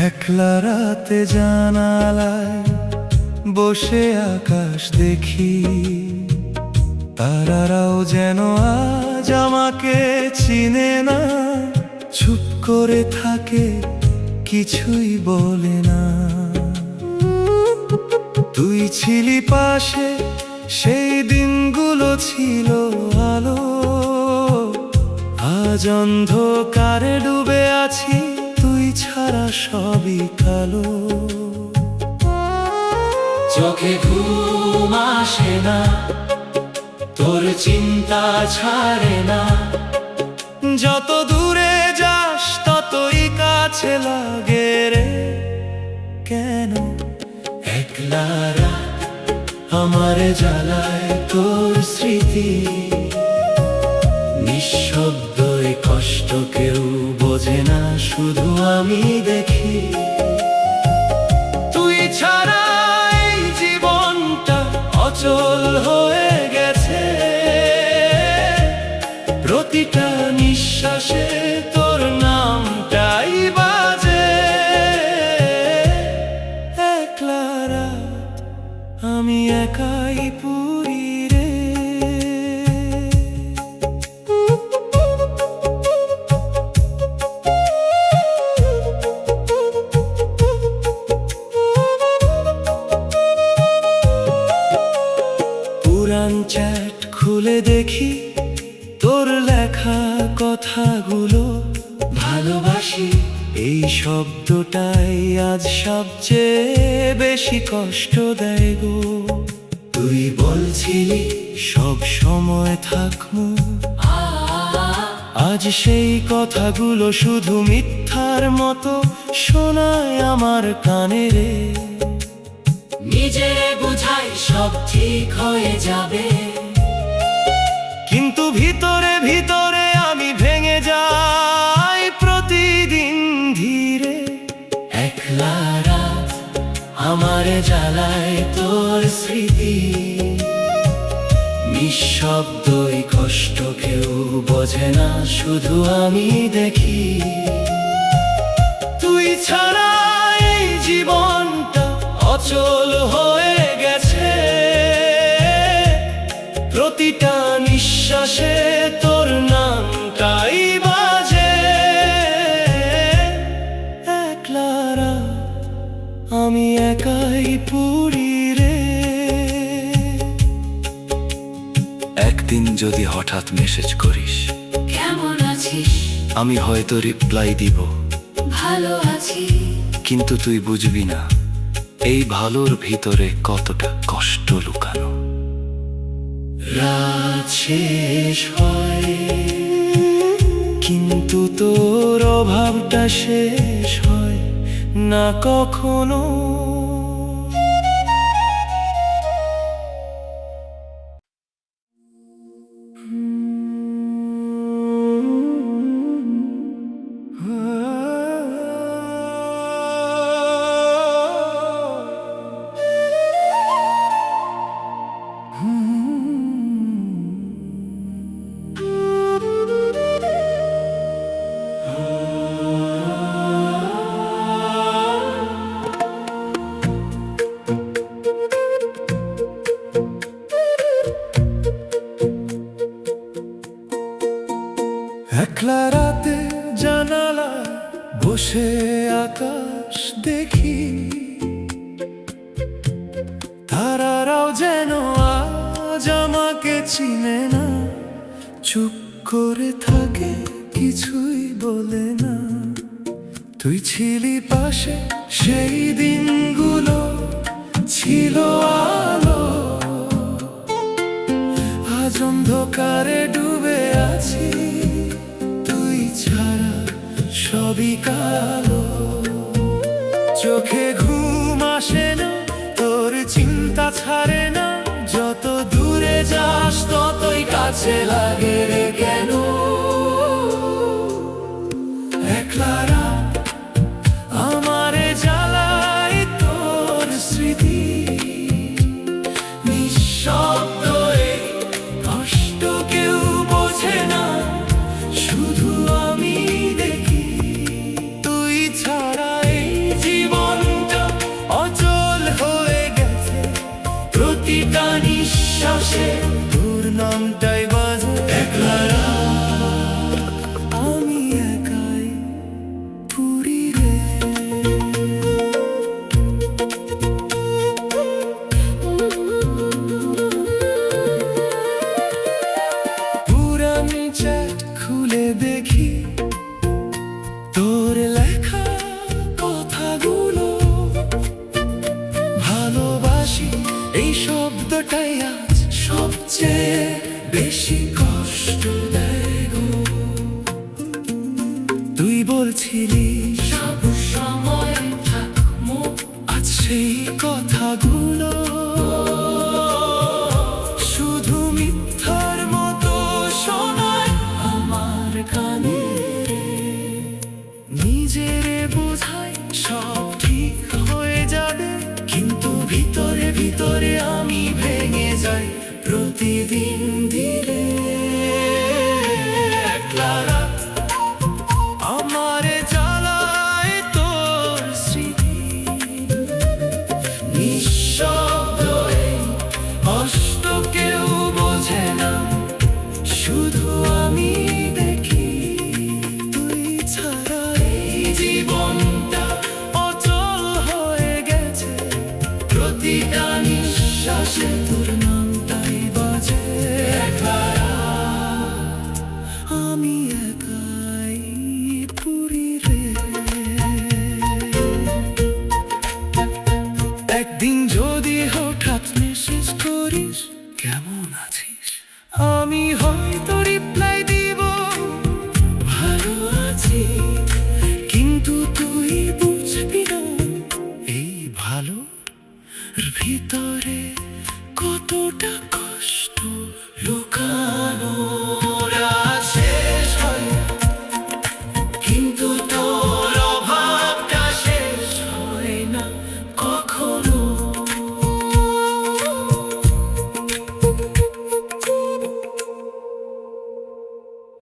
একলা রাতে জানালায় বসে আকাশ দেখি, তারারাও যেন আজ আমাকে চিনে না। চুপ করে থাকে, কিছুই বলে না। তুই ছিলি পাশে, সেই দিনগুলো ছিল আলো। আজ অন্ধকারে ডুবে আছি, তুই ছাড়া সবই কালো। চোখে ঘুম আসে না, তোর চিন্তা ছাড়ে না। যত দূরে যাস ততই কাছে লাগে রে। কেন একলা রাত আমার জ্বালায় তোর স্মৃতি। নিঃশব্দ এই কষ্ট কেউ বোঝে না, শুধু আমি দেখি। তুই ছাড়া এই জীবনটা অচল হয়ে গেছে। প্রতিটা নিঃশ্বাসে তোর নামটাই বাজে। একলা রাত আমি একাই পুরি রে। পুরান চ্যাট খুলে দেখি, তোর লেখা কথাগুলো। ভালোবাসি এই শব্দটাই আজ সবচেয়ে বেশি কষ্ট দেয় গো। তুই বলছিলি সব সময় থাকবো, আজ সেই কথাগুলো শুধু মিথ্যার মতো শোনায় আমার কানে রে। নিজেরে বুঝাই সব ঠিক হয়ে যাবে, কিন্তু ভিতরে ভিতরে আমি ভেঙে যাই প্রতিদিন ধীরে। একলা রাত আমার জ্বালায় তোর স্মৃতি। নিঃশব্দ এই কষ্ট কেউ বোঝে না, শুধু আমি দেখি। তুই ছাড়া এই জীবনটা অচল হয়ে গেছে। প্রতিটা নিঃশ্বাসে তোর নামটাই বাজে। একলা রাত আমি একাই পুরি রে। একদিন যদি হঠাৎ মেসেজ করিস, কেমন আছিস, আমি হয়তো রিপ্লাই দিব, ভালো আছি। কিন্তু তুই বুঝবি না এই ভালোর ভিতরে কতটা কষ্ট লুকানো। রাত শেষ হয়, কিন্তু তোর অভাবটা শেষ হয় না কখনো। একলা রাতে জানালা বসে আকাশ দেখি, তারারাও যেন আজ আমাকে চিনে না। চুপ করে থাকে, কিছুই বলে না। তুই ছিলি পাশে, সেই দিনগুলো ছিল আলো। অন্ধকারে ডুবে আছি, তুই ছাড়া সবই কালো। চোখে ঘুম আসে না, তোর চিন্তা ছাড়ে না, যত দূরে যাস ততই কাছে লাগে রে কেন? একলা রাত আমারে জ্বালায় তোর স্মৃতি, নিঃশব্দ এই কষ্ট কেউ বোঝে না, শুধু আমি দেখি। তুই ছাড়া এই জীবনটা অচল হয়ে গেছে, প্রতিটা নিঃশ্বাসে তোর নামটাই বাজে। একলা রাত আমি একাই পুরী রে। পুরান চ্যাট খুলে দেখি তোর লেখা কথাগুলো, ভালোবাসি এই শব্দটাই আজ সবচেয়ে বেশি কষ্ট দেয় গো। তুই বলছিলি সব সময় থাকবো, আজ সেই কথাগুলো শুধু মিথ্যার মতো শোনায় আমার কানে। নিজেরে বোঝাই সব ঠিক হয়ে যাবে, কিন্তু ভিতরে ভিতরে আমি ভেঙে যাই প্রতিদিন ধীরে। একলা রাত আমারে জ্বালায় তোর স্মৃতি, নিঃশব্দ এই কষ্ট কেউ বোঝে না, শুধু আমি দেখি। তুই ছাড়া এই জীবনটা অচল হয়ে গেছে, প্রতিটা নিঃশ্বাসে তোর নামটাই বাজে। একলা রাত আমি একাই পুরী রে। একদিন যদি হঠাৎ মেসেজ করিস কেমন আছিস, আমি হয়তো রিপ্লাই দিব ভালো আছি, কিন্তু তুই বুঝবি না এই ভালো ভিতরে কতটা কষ্ট।